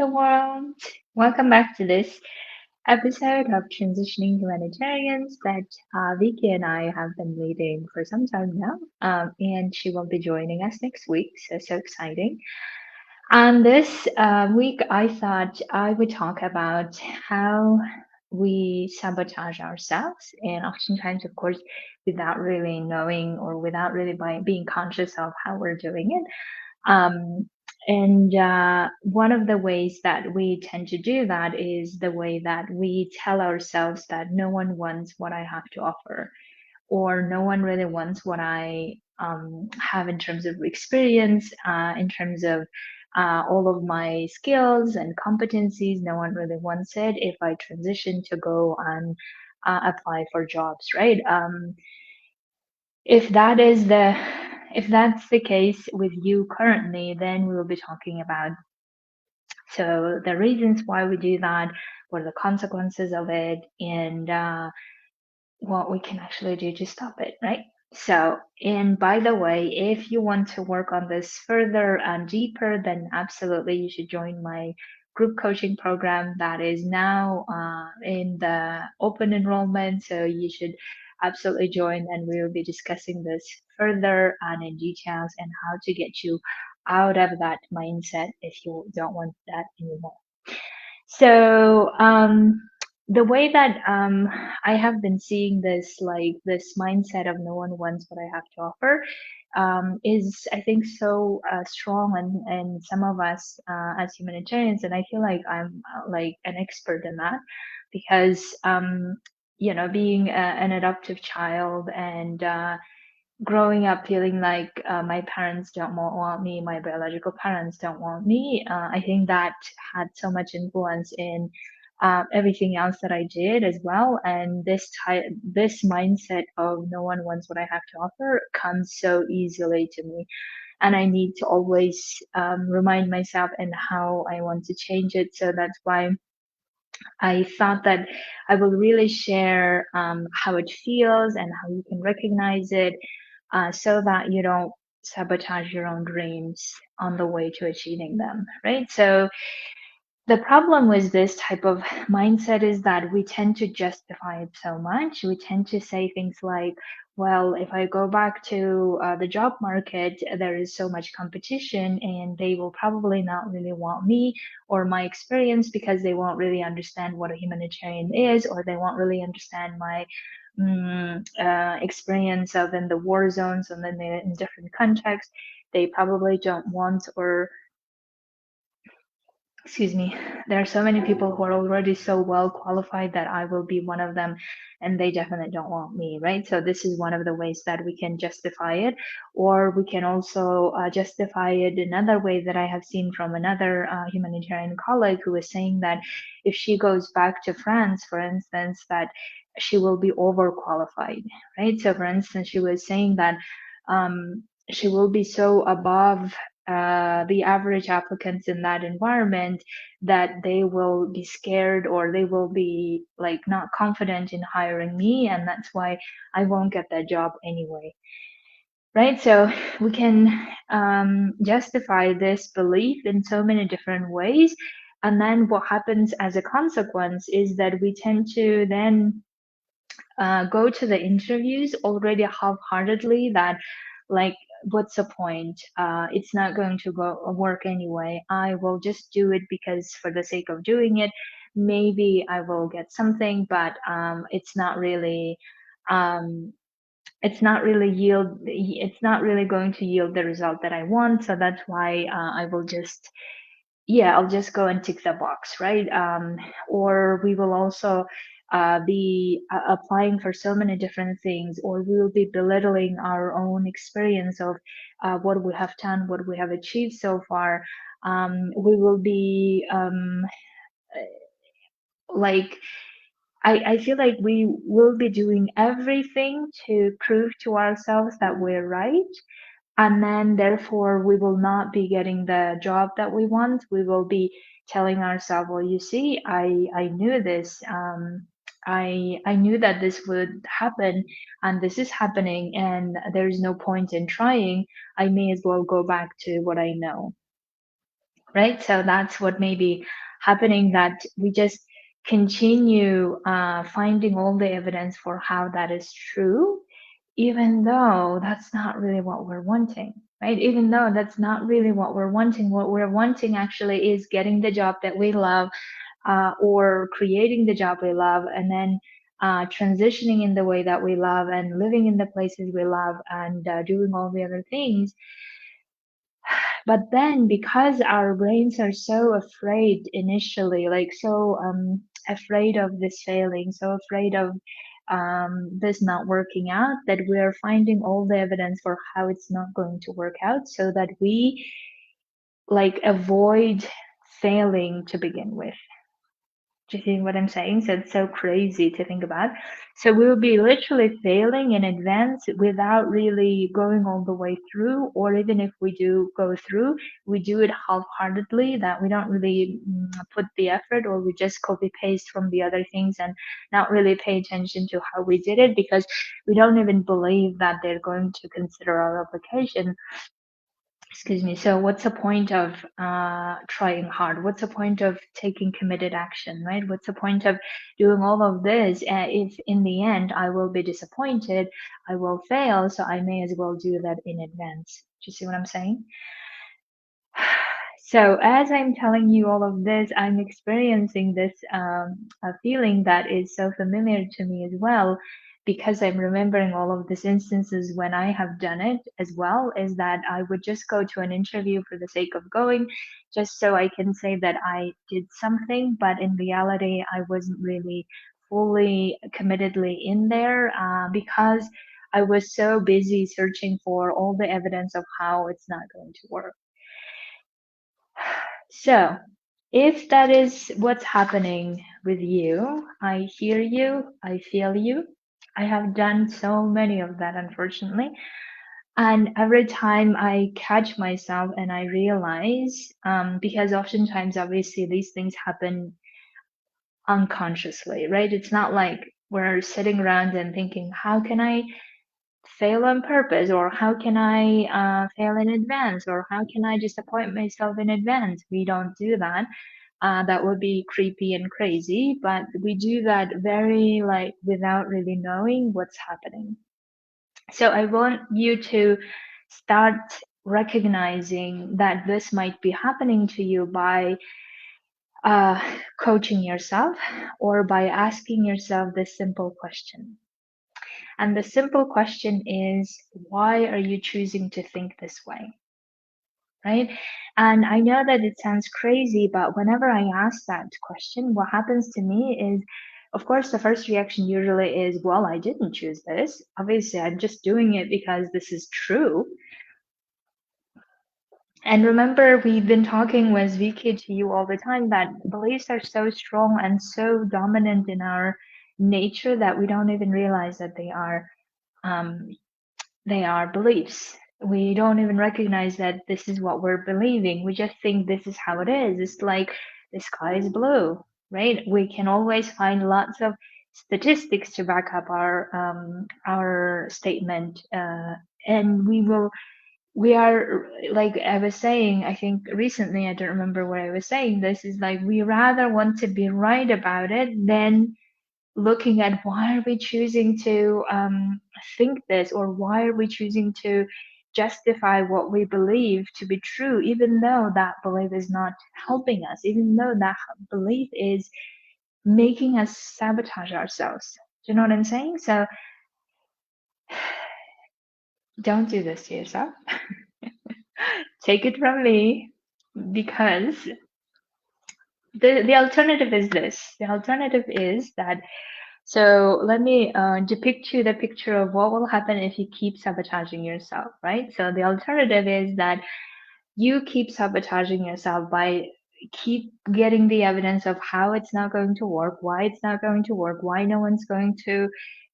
the world. Welcome back to this episode of Transitioning Humanitarians that Vicky and I have been leading for some time now. And she will be joining us next week. So exciting. And this week, I thought I would talk about how we sabotage ourselves. And oftentimes, of course, without really knowing or without really being conscious of how we're doing it. And one of the ways that we tend to do that is the way that we tell ourselves that no one wants what I have to offer, or no one really wants what I have in terms of experience, in terms of all of my skills and competencies. No one really wants it if I transition to go and apply for jobs, right? If that is the if that's the case with you currently, then we will be talking about so the reasons why we do that, what are the consequences of it, and what we can actually do to stop it, right? So, and by the way, if you want to work on this further and deeper, then absolutely you should join my group coaching program that is now in the open enrollment. So you should absolutely join, and we will be discussing this further and in details and how to get you out of that mindset if you don't want that anymore. So, the way that I have been seeing this, like this mindset of no one wants what I have to offer, is I think so strong, and some of us as humanitarians, and I feel like I'm like an expert in that because being an adoptive child and growing up feeling like my parents don't want me, my biological parents don't want me, I think that had so much influence in everything else that I did as well. And this mindset of no one wants what I have to offer comes so easily to me. And I need to always remind myself and how I want to change it. So that's why I thought that I will really share how it feels and how you can recognize it so that you don't sabotage your own dreams on the way to achieving them, right? So the problem with this type of mindset is that we tend to justify it so much. We tend to say things like, well, if I go back to the job market, there is so much competition and they will probably not really want me or my experience because they won't really understand what a humanitarian is, or they won't really understand my experience of in the war zones and then in different contexts. They probably don't want or excuse me, there are so many people who are already so well qualified that I will be one of them, and they definitely don't want me, right? So this is one of the ways that we can justify it, or we can also justify it another way that I have seen from another humanitarian colleague who is saying that if she goes back to France, for instance, that she will be overqualified, right? So for instance, she was saying that she will be so above the average applicants in that environment that they will be scared or they will be like not confident in hiring me, and that's why I won't get that job anyway, right? So we can justify this belief in so many different ways, and then what happens as a consequence is that we tend to then go to the interviews already half-heartedly that like what's the point, it's not going to go work anyway, I will just do it because for the sake of doing it, maybe I will get something, but um, it's not really going to yield the result that I want, so that's why I will just I'll just go and tick the box, right? Or we will also be applying for so many different things, or we will be belittling our own experience of what we have done, what we have achieved so far. We will be like, I feel like we will be doing everything to prove to ourselves that we're right, and then therefore we will not be getting the job that we want. We will be telling ourselves, well, you see, I knew this, I knew that this would happen, and this is happening, and there's no point in trying. I may as well go back to what I know. right? So that's what may be happening, that we just continue finding all the evidence for how that is true, even though that's not really what we're wanting, right? Even though that's not really what we're wanting. What we're wanting actually is getting the job that we love, or creating the job we love, and then transitioning in the way that we love, and living in the places we love, and doing all the other things. But then, because our brains are so afraid initially, like so afraid of this failing, so afraid of this not working out, that we're finding all the evidence for how it's not going to work out, so that we like avoid failing to begin with. Do you see what I'm saying? So it's so crazy to think about. So we will be literally failing in advance without really going all the way through, or even if we do go through, we do it half-heartedly, that we don't really put the effort, or we just copy paste from the other things and not really pay attention to how we did it, because we don't even believe that they're going to consider our application. Excuse me. So what's the point of trying hard? What's the point of taking committed action, right? What's the point of doing all of this if in the end I will be disappointed, I will fail, so I may as well do that in advance. Do you see what I'm saying? So as I'm telling you all of this, I'm experiencing this a feeling that is so familiar to me as well, because I'm remembering all of these instances when I have done it as well, is that I would just go to an interview for the sake of going, just so I can say that I did something, but in reality, I wasn't really fully committedly in there, because I was so busy searching for all the evidence of how it's not going to work. So, if that is what's happening with you, I hear you, I feel you. I have done so many of that, unfortunately. And every time I catch myself and I realize, because oftentimes, obviously, these things happen unconsciously, right? It's not like we're sitting around and thinking, how can I fail on purpose, or how can I fail in advance, or how can I disappoint myself in advance? We don't do that. That would be creepy and crazy, but we do that very like without really knowing what's happening. So I want you to start recognizing that this might be happening to you by uh, coaching yourself, or by asking yourself this simple question. And the simple question is, why are you choosing to think this way? Right? And I know that it sounds crazy, but whenever I ask that question, what happens to me is, of course, the first reaction usually is, well, I didn't choose this. Obviously, I'm just doing it because this is true. And remember, we've been talking with Vicky to you all the time that beliefs are so strong and so dominant in our nature that we don't even realize that um, they are beliefs. We don't even recognize that this is what we're believing. We just think this is how it is. It's like the sky is blue, right? We can always find lots of statistics to back up our statement, and we are, like I was saying, I think recently, I don't remember where I was saying this, is like we rather want to be right about it than looking at why are we choosing to think this, or why are we choosing to justify what we believe to be true, even though that belief is not helping us, even though that belief is making us sabotage ourselves. Do you know what I'm saying? So don't do this to yourself. Take it from me, because the alternative is this. The alternative is that, so let me depict you the picture of what will happen if you keep sabotaging yourself, right? So the alternative is that you keep sabotaging yourself by keep getting the evidence of how it's not going to work, why it's not going to work, why no one's going to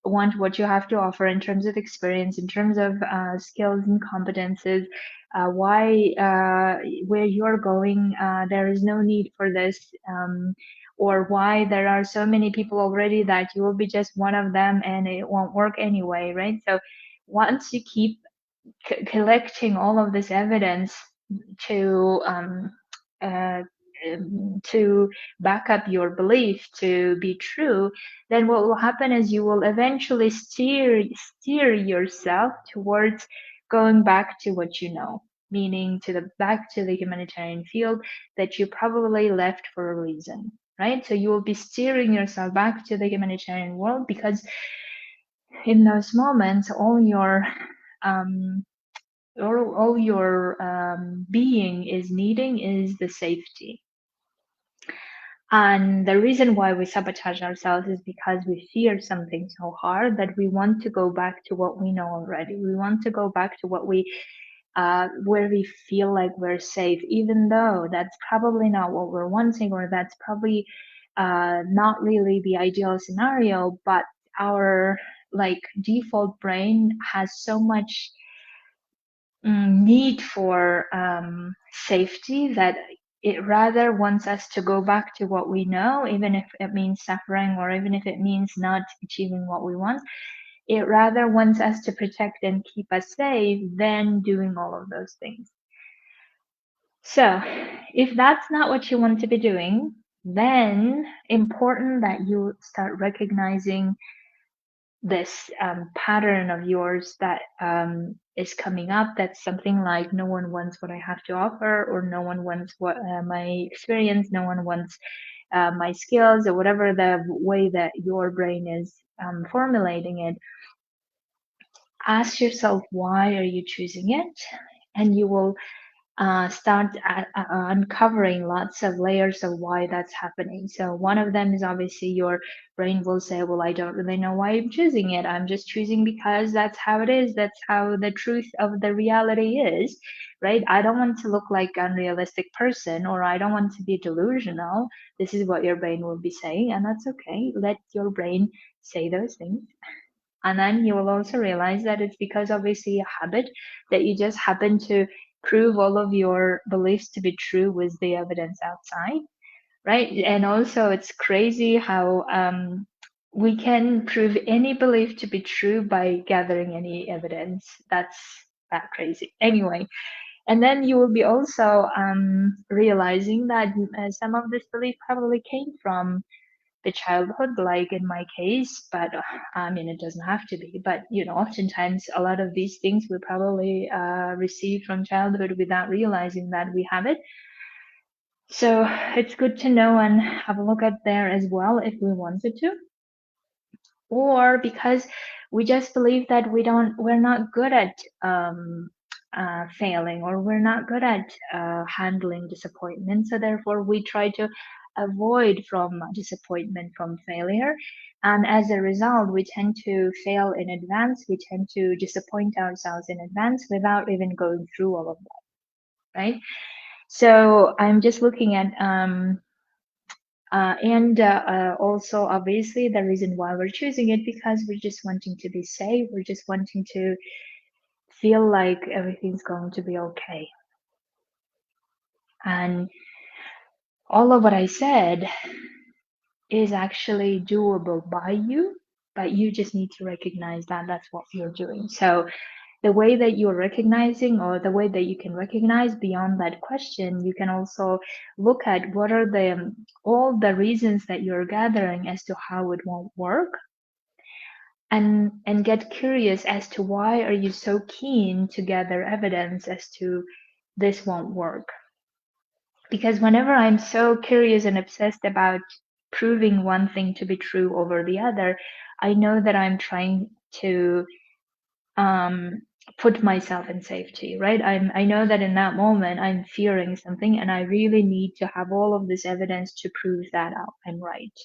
want what you have to offer in terms of experience, in terms of skills and competences, why where you're going, there is no need for this, or why there are so many people already that you will be just one of them and it won't work anyway, right? So once you keep collecting all of this evidence to to back up your belief to be true, then what will happen is you will eventually steer yourself towards going back to what you know, meaning to the back to the humanitarian field that you probably left for a reason, right? So you will be steering yourself back to the humanitarian world because in those moments, um, all your being is needing is the safety. And the reason why we sabotage ourselves is because we fear something so hard that we want to go back to what we know already. We want to go back to what where we feel like we're safe, even though that's probably not what we're wanting, or that's probably not really the ideal scenario. But our like default brain has so much need for safety that it rather wants us to go back to what we know, even if it means suffering or even if it means not achieving what we want. It rather wants us to protect and keep us safe than doing all of those things. So if that's not what you want to be doing, then important that you start recognizing this pattern of yours that is coming up. That's something like, no one wants what I have to offer, or no one wants what my experience, no one wants my skills, or whatever the way that your brain is formulating it. Ask yourself, why are you choosing it? And you will start uncovering lots of layers of why that's happening. So one of them is obviously your brain will say, well, I don't really know why I'm choosing it. I'm just choosing because that's how it is. That's how the truth of the reality is, right? I don't want to look like an unrealistic person, or I don't want to be delusional. This is what your brain will be saying, and that's okay. Let your brain say those things. And then you will also realize that it's because obviously a habit that you just happen to prove all of your beliefs to be true with the evidence outside, right? And also it's crazy how we can prove any belief to be true by gathering any evidence. That's that crazy. Anyway, and then you will be also realizing that some of this belief probably came from the childhood, like in my case, but I mean, it doesn't have to be, but oftentimes a lot of these things we probably receive from childhood without realizing that we have it. So it's good to know and have a look at there as well if we wanted to, or because we just believe that we're not good at failing, or we're not good at handling disappointment. So therefore we try to avoid from disappointment, from failure. And as a result, we tend to fail in advance. We tend to disappoint ourselves in advance without even going through all of that, right? So I'm just looking at and also, obviously, the reason why we're choosing it, because we're just wanting to be safe. We're just wanting to feel like everything's going to be okay. And all of what I said is actually doable by you, but you just need to recognize that that's what you're doing. So the way that you're recognizing, or the way that you can recognize beyond that question, you can also look at what are the all the reasons that you're gathering as to how it won't work, and get curious as to why are you so keen to gather evidence as to this won't work. Because whenever I'm so curious and obsessed about proving one thing to be true over the other, I know that I'm trying to put myself in safety, right? I know that in that moment I'm fearing something, and I really need to have all of this evidence to prove that I'm right.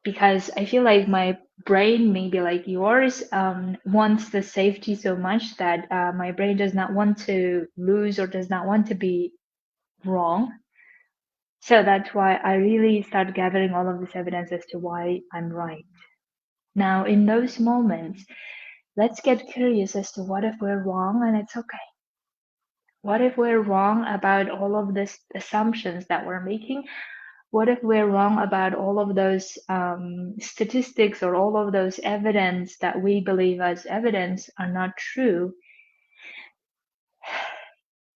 Because I feel like my brain, maybe like yours, wants the safety so much that my brain does not want to lose, or does not want to be wrong. So that's why I really start gathering all of this evidence as to why I'm right. Now, in those moments, let's get curious as to what if we're wrong, and it's okay. What if we're wrong about all of these assumptions that we're making? What if we're wrong about all of those statistics, or all of those evidence that we believe as evidence are not true?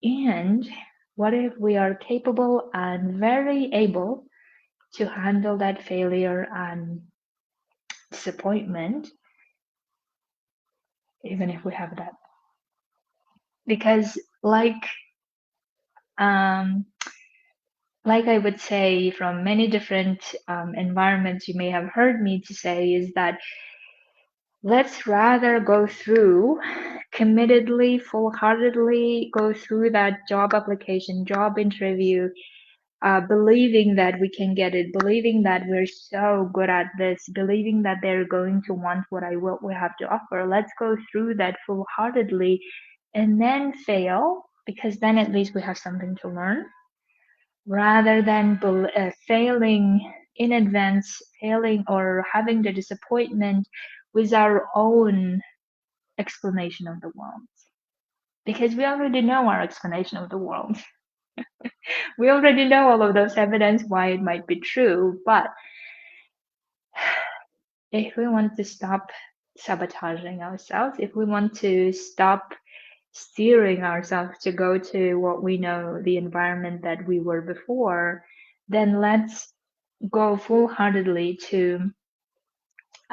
And What if we are capable and very able to handle that failure and disappointment, even if we have that? Because um, like I would say from many different environments you may have heard me to say is that let's rather go through committedly, full-heartedly go through that job application, job interview, believing that we can get it, believing that we're so good at this, believing that they're going to want what we have to offer. Let's go through that full-heartedly and then fail, because then at least we have something to learn, rather than failing in advance, failing or having the disappointment with our own explanation of the world. Because we already know our explanation of the world. We already know all of those evidence why it might be true, but if we want to stop sabotaging ourselves, if we want to stop steering ourselves to go to what we know, the environment that we were before, then let's go full-heartedly to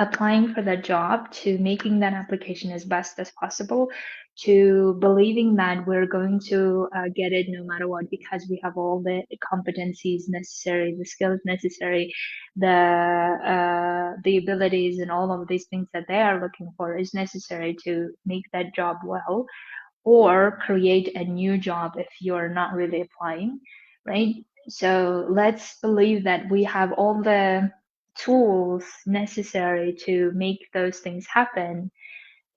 applying for that job, to making that application as best as possible, to believing that we're going to get it no matter what, because we have all the competencies necessary, the skills necessary, the abilities and all of these things that they are looking for is necessary to make that job well, or create a new job if you're not really applying, right? So let's believe that we have all the tools necessary to make those things happen,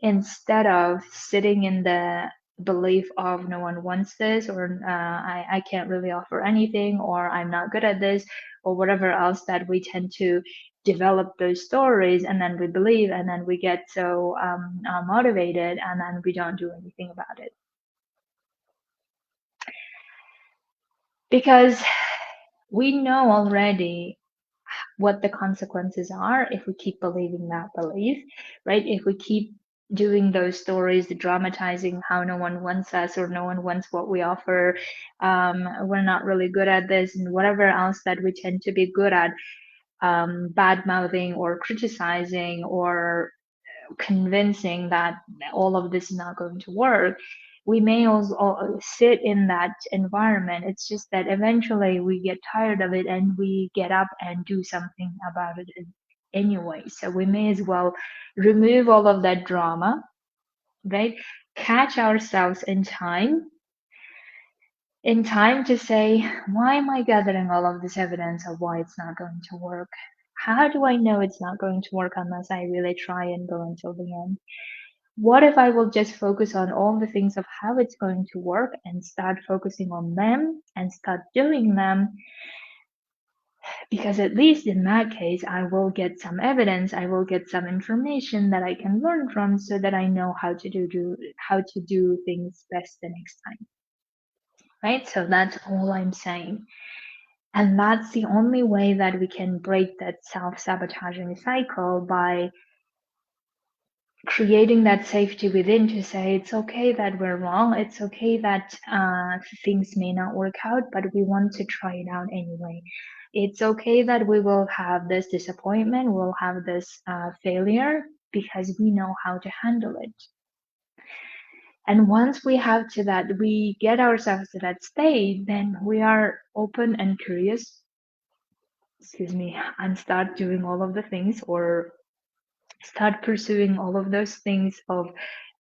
instead of sitting in the belief of no one wants this, or I can't really offer anything, or I'm not good at this, or whatever else that we tend to develop those stories, and then we believe, and then we get so motivated, and then we don't do anything about it. Because we know already what the consequences are if we keep believing that belief, right? If we keep doing those stories, dramatizing how no one wants us or no one wants what we offer, we're not really good at this, and whatever else that we tend to be good at, bad mouthing or criticizing or convincing that all of this is not going to work, we may also sit in that environment. It's just that eventually we get tired of it and we get up and do something about it anyway. So we may as well remove all of that drama, right? Catch ourselves in time to say, why am I gathering all of this evidence of why it's not going to work? How do I know it's not going to work unless I really try and go until the end? What if I will just focus on all the things of how it's going to work and start focusing on them and start doing them? Because at least in that case, I will get some evidence, I will get some information that I can learn from, so that I know how to do things best the next time. Right? So that's all I'm saying. And that's the only way that we can break that self-sabotaging cycle, by creating that safety within to say it's okay that we're wrong, it's okay that things may not work out, but we want to try it out anyway. It's okay that we will have this disappointment, we'll have this failure, because we know how to handle it. And once we get ourselves to that state, then we are open and curious, and start doing all of the things, or start pursuing all of those things of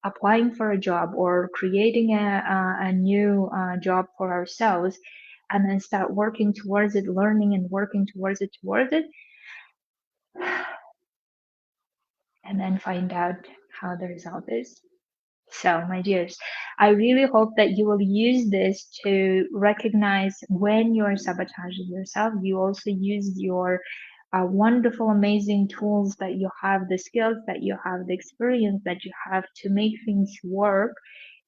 applying for a job or creating a new job for ourselves, and then start working towards it, learning and working towards it, and then find out how the result is. So, my dears, I really hope that you will use this to recognize when you're sabotaging yourself. You also use your wonderful, amazing tools that you have, the skills that you have, the experience that you have to make things work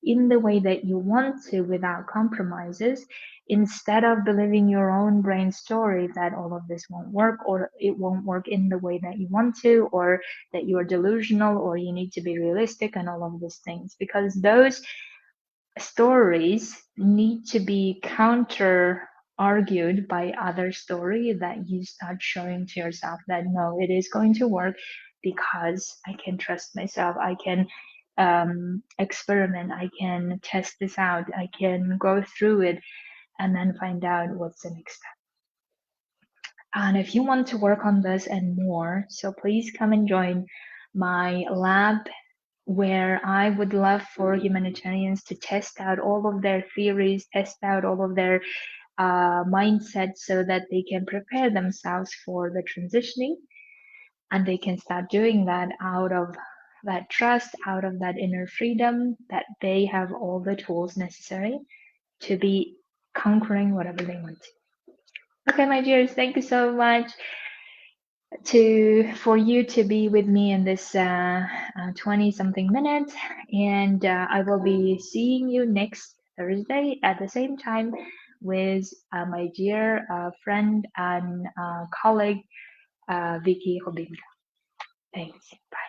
in the way that you want to without compromises, instead of believing your own brain story that all of this won't work, or it won't work in the way that you want to, or that you're delusional, or you need to be realistic, and all of these things, because those stories need to be counter argued by other story that you start showing to yourself that no, it is going to work because I can trust myself. I can experiment. I can test this out. I can go through it and then find out what's the next step. And if you want to work on this and more, so please come and join my lab where I would love for humanitarians to test out all of their theories, test out all of their mindsets so that they can prepare themselves for the transitioning, and they can start doing that out of that trust, out of that inner freedom that they have all the tools necessary to be conquering whatever they want to. Okay, my dears, thank you so much for you to be with me in this 20 something minutes, and I will be seeing you next Thursday at the same time with my dear friend and colleague Vicky Robinka. Thanks. Bye.